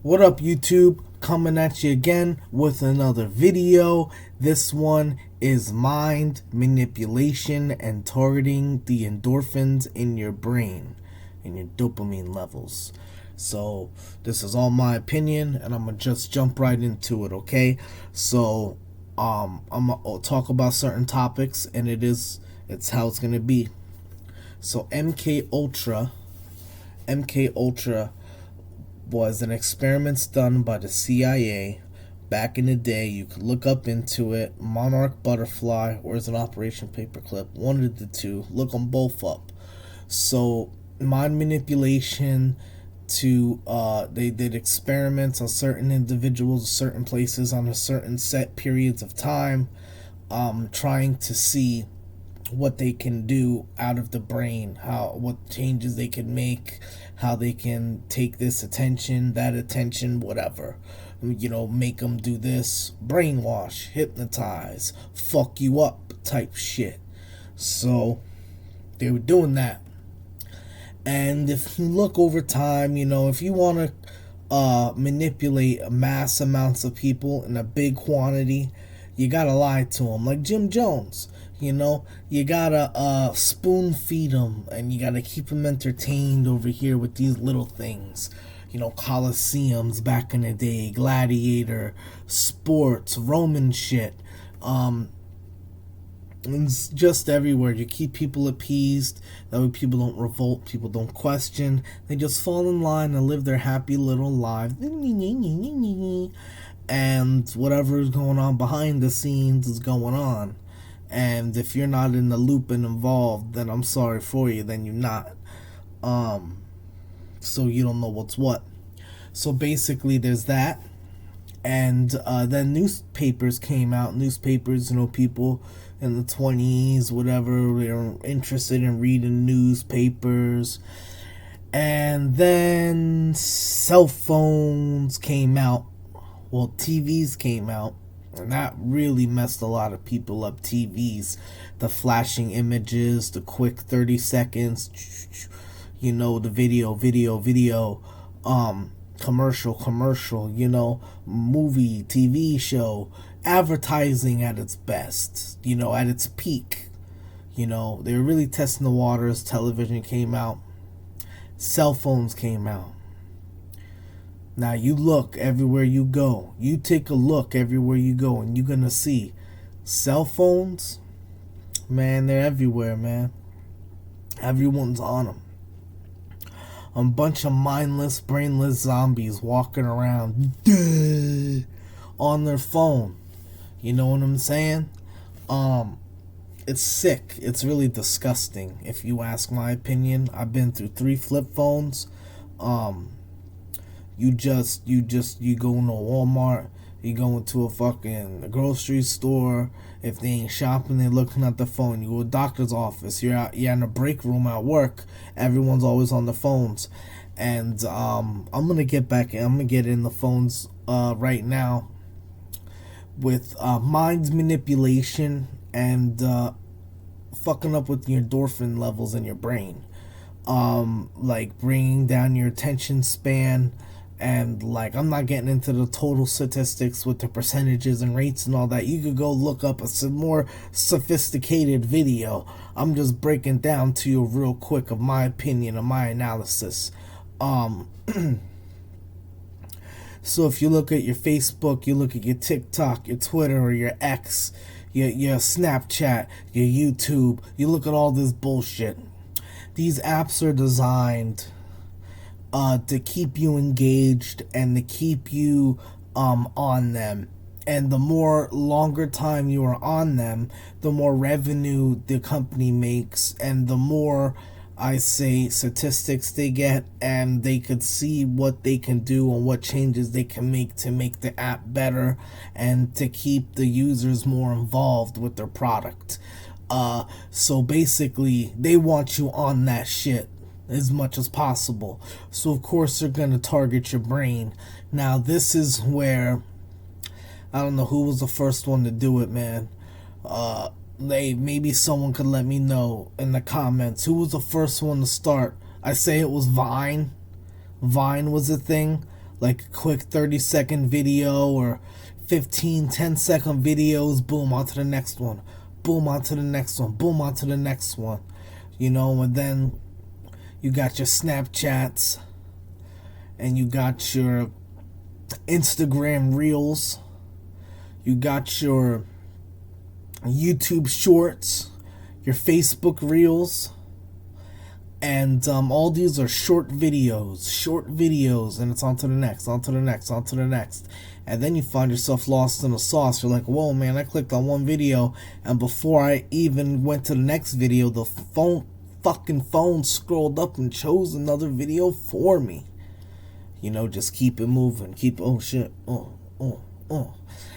What up, YouTube? Coming at you again with another video. This one is mind manipulation and targeting the endorphins in your brain and your dopamine levels. So this is all my opinion, and I'm gonna just jump right into it. Okay, so I'm gonna talk about certain topics, and it's how it's gonna be. So MK Ultra was an experiments done by the CIA back in the day. You could look up into it. Monarch Butterfly, or is an Operation Paperclip, one of the two. Look them both up. So mind manipulation to they did experiments on certain individuals, certain places, on a certain set periods of time, trying to see what they can do out of the brain, what changes they can make, how they can take this attention, that attention, whatever, make them do this, brainwash, hypnotize, fuck you up type shit. So they were doing that. And if you look over time, if you want to manipulate mass amounts of people in a big quantity, you gotta lie to them, like Jim Jones. You gotta spoon feed them, and you gotta keep them entertained over here with these little things. Coliseums back in the day, gladiator, sports, Roman shit. It's just everywhere. You keep people appeased. That way people don't revolt, people don't question. They just fall in line and live their happy little lives. And whatever is going on behind the scenes is going on. And if you're not in the loop and involved, then I'm sorry for you, then you're not. So you don't know what's what. So basically there's that. And then newspapers came out. Newspapers, people in the 20s, whatever, they're interested in reading newspapers. And then cell phones came out. Well, TVs came out. And that really messed a lot of people up. TVs, the flashing images, the quick 30 seconds, the video, commercial, movie, TV show, advertising at its best, at its peak. They were really testing the waters. Television came out. Cell phones came out. Now you look everywhere you go. You take a look everywhere you go, and you're gonna see cell phones. Man, they're everywhere, man. Everyone's on them. A bunch of mindless, brainless zombies walking around on their phone. You know what I'm saying? It's sick. It's really disgusting, if you ask my opinion. I've been through 3 flip phones. You go into a Walmart, you go into a fucking grocery store. If they ain't shopping, they're looking at the phone. You go to a doctor's office, you're in a break room at work, everyone's always on the phones. And I'm gonna get in the phones right now with mind manipulation and fucking up with the endorphin levels in your brain, like bringing down your attention span. And I'm not getting into the total statistics with the percentages and rates and all that. You could go look up a more sophisticated video. I'm just breaking down to you real quick of my opinion, of my analysis. So if you look at your Facebook, you look at your TikTok, your Twitter, or your X, your Snapchat, your YouTube, you look at all this bullshit. These apps are designed to keep you engaged and to keep you on them. And the more longer time you are on them, the more revenue the company makes, and the more, I say, statistics they get, and they could see what they can do and what changes they can make to make the app better and to keep the users more involved with their product. So basically, they want you on that shit as much as possible. So of course they're gonna target your brain. Now this is where I don't know who was the first one to do it, man. Maybe someone could let me know in the comments who was the first one to start. I say it was Vine. Vine was a thing. like a quick 30-second video or 15, 10-second videos. Boom, on to the next one. Boom, on to the next one. Boom, on to the next one. And then you got your Snapchats, and you got your Instagram Reels, you got your YouTube Shorts, your Facebook Reels, and all these are short videos, and it's on to the next, on to the next, on to the next. And then you find yourself lost in the sauce. You're like, whoa, man, I clicked on one video, and before I even went to the next video, the fucking phone scrolled up and chose another video for me. Just keep it moving. Oh shit. Oh.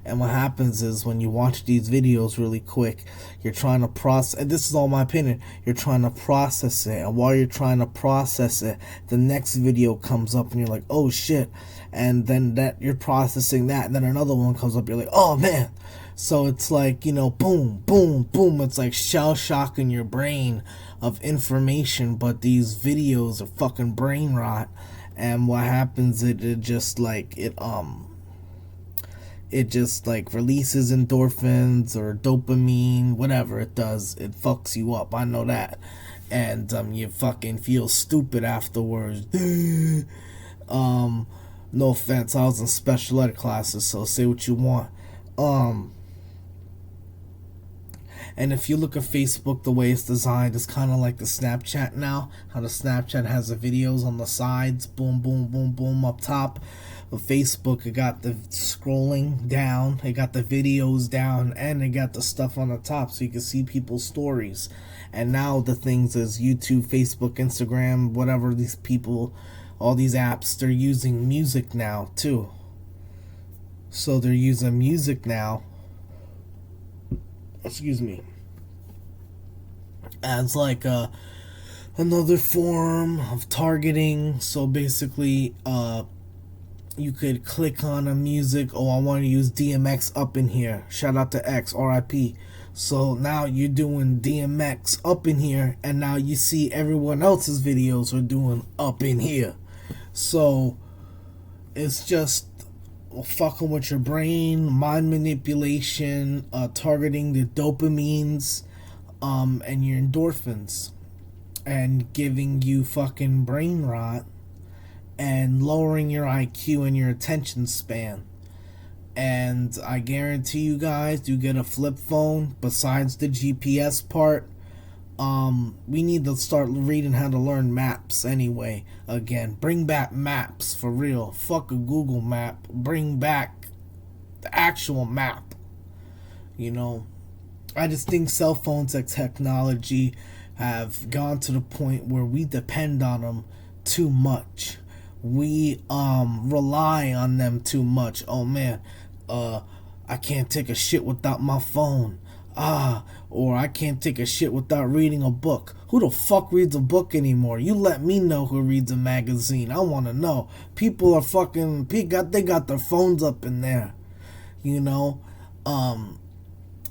And what happens is when you watch these videos really quick, you're trying to process, and this is all my opinion, you're trying to process it. And while you're trying to process it, the next video comes up and you're like, oh shit. And then that you're processing that, and then another one comes up, you're like, oh man. So it's like, boom, boom, boom. It's like shell shocking your brain of information, but these videos are fucking brain rot. And what happens, it just releases endorphins or dopamine, whatever it does. It fucks you up. I know that. And you fucking feel stupid afterwards. No offense, I was in special ed classes, so say what you want. And if you look at Facebook, the way it's designed, it's kind of like the Snapchat now. How the Snapchat has the videos on the sides, boom, boom, boom, boom, up top. But Facebook, it got the scrolling down, it got the videos down, and it got the stuff on the top so you can see people's stories. And now the things is YouTube, Facebook, Instagram, whatever these people, all these apps, they're using music now too. So they're using music now, as like another form of targeting. So basically, you could click on a music. Oh, I want to use DMX up in here. Shout out to X, RIP. So now you're doing DMX up in here, and now you see everyone else's videos are doing up in here. So it's just fucking with your brain, mind manipulation, targeting the dopamines, and your endorphins, and giving you fucking brain rot, and lowering your IQ and your attention span. And I guarantee you guys, you get a flip phone, besides the GPS part, we need to start reading how to learn maps anyway. Again, bring back maps for real. Fuck a Google map. Bring back the actual map. I just think cell phones and technology have gone to the point where we depend on them too much. We rely on them too much. Oh man, I can't take a shit without my phone. Or I can't take a shit without reading a book. Who the fuck reads a book anymore? You let me know who reads a magazine. I want to know. People are fucking, they got their phones up in there.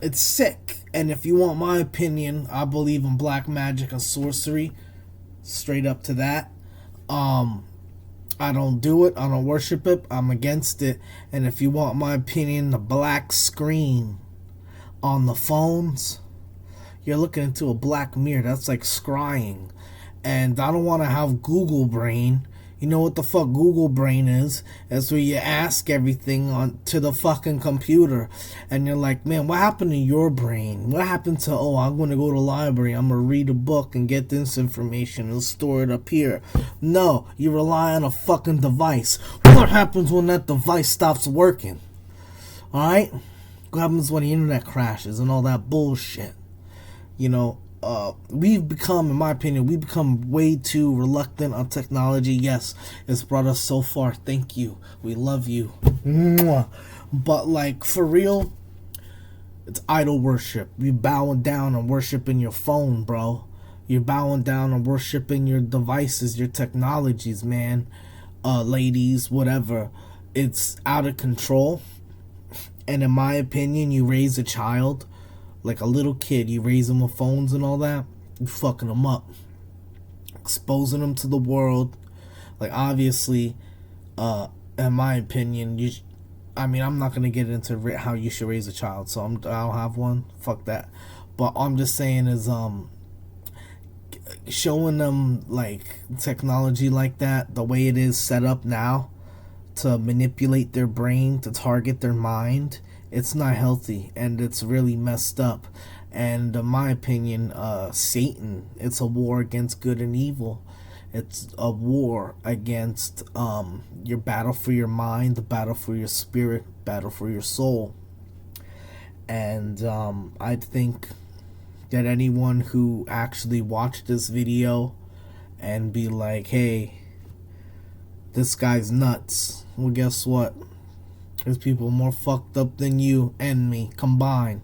It's sick. And if you want my opinion, I believe in black magic and sorcery. Straight up to that. I don't do it. I don't worship it. I'm against it. And if you want my opinion, the black screen on the phones, you're looking into a black mirror. That's like scrying. And I don't want to have Google brain. You know what the fuck Google brain is? It's where you ask everything to the fucking computer. And you're like, man, what happened to your brain? What happened to, I'm going to go to the library. I'm going to read a book and get this information and store it up here. No, you rely on a fucking device. What happens when that device stops working? Alright? What happens when the internet crashes and all that bullshit? We've become, in my opinion, way too reluctant on technology. Yes, it's brought us so far. Thank you. We love you. Mwah. But like, for real, it's idol worship. You're bowing down and worshiping your phone, bro. You're bowing down and worshiping your devices, your technologies, man. Ladies, whatever. It's out of control. And in my opinion, you raise a child like a little kid, you raise them with phones and all that, you fucking them up, exposing them to the world. Like, obviously, in my opinion, I mean, I'm not gonna get into how you should raise a child, so I don't have one. Fuck that. But all I'm just saying is, showing them like technology like that, the way it is set up now, to manipulate their brain, to target their mind, it's not healthy and it's really messed up. And in my opinion, Satan, it's a war against good and evil. It's a war against your battle for your mind, the battle for your spirit, battle for your soul. And I think that anyone who actually watched this video and be like, hey, this guy's nuts. Well, guess what? There's people more fucked up than you and me combined.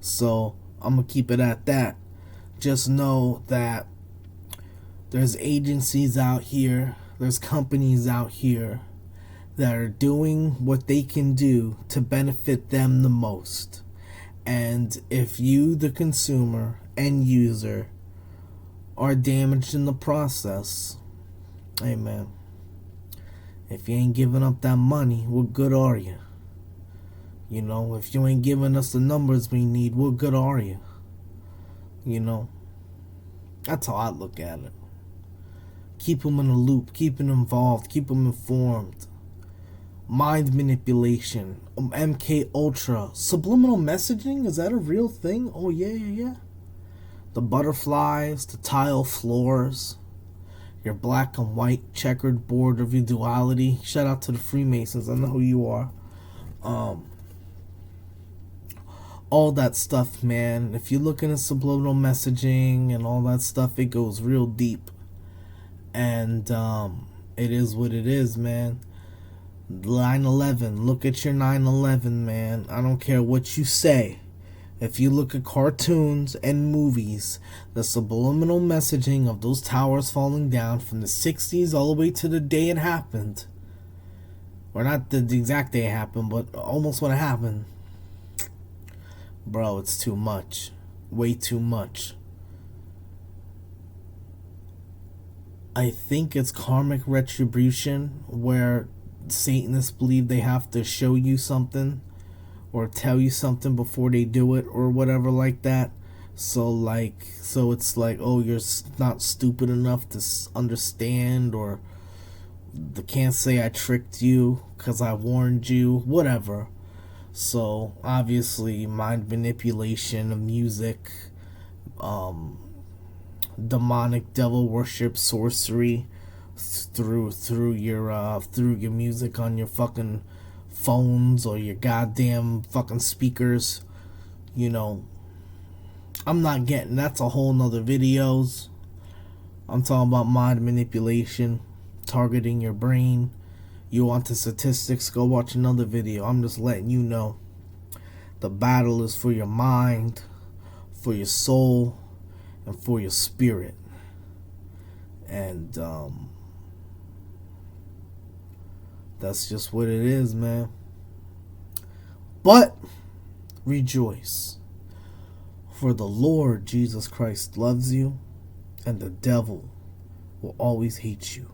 So I'm gonna keep it at that. Just know that there's agencies out here, there's companies out here that are doing what they can do to benefit them the most. And if you, the consumer, end user, are damaged in the process, hey man, if you ain't giving up that money, what good are you? You know, if you ain't giving us the numbers we need, what good are you? You know, that's how I look at it. Keep them in a loop, keep them involved, keep them informed. Mind manipulation, MK Ultra, subliminal messaging, is that a real thing? Oh yeah. The butterflies, the tile floors, your black and white checkered board of your duality. Shout out to the Freemasons, I know who you are. All that stuff, man. If you're looking at subliminal messaging and all that stuff, it goes real deep. And it is what it is, man. 9/11, look at your 9/11, man. I don't care what you say. If you look at cartoons and movies, the subliminal messaging of those towers falling down from the 60s all the way to the day it happened, or not the exact day it happened, but almost when it happened, bro, it's too much. Way too much. I think it's karmic retribution, where Satanists believe they have to show you something or tell you something before they do it or whatever like that. So it's like, oh, you're not stupid enough to understand, or they can't say I tricked you because I warned you, whatever. So obviously mind manipulation of music, demonic devil worship, sorcery through your music on your fucking phones or your goddamn fucking speakers. You know, I'm not getting, that's a whole nother videos. I'm talking about mind manipulation, targeting your brain. You want the statistics, go watch another video. I'm just letting you know the battle is for your mind, for your soul, and for your spirit. And that's just what it is, man. But rejoice, for the Lord Jesus Christ loves you, and the devil will always hate you.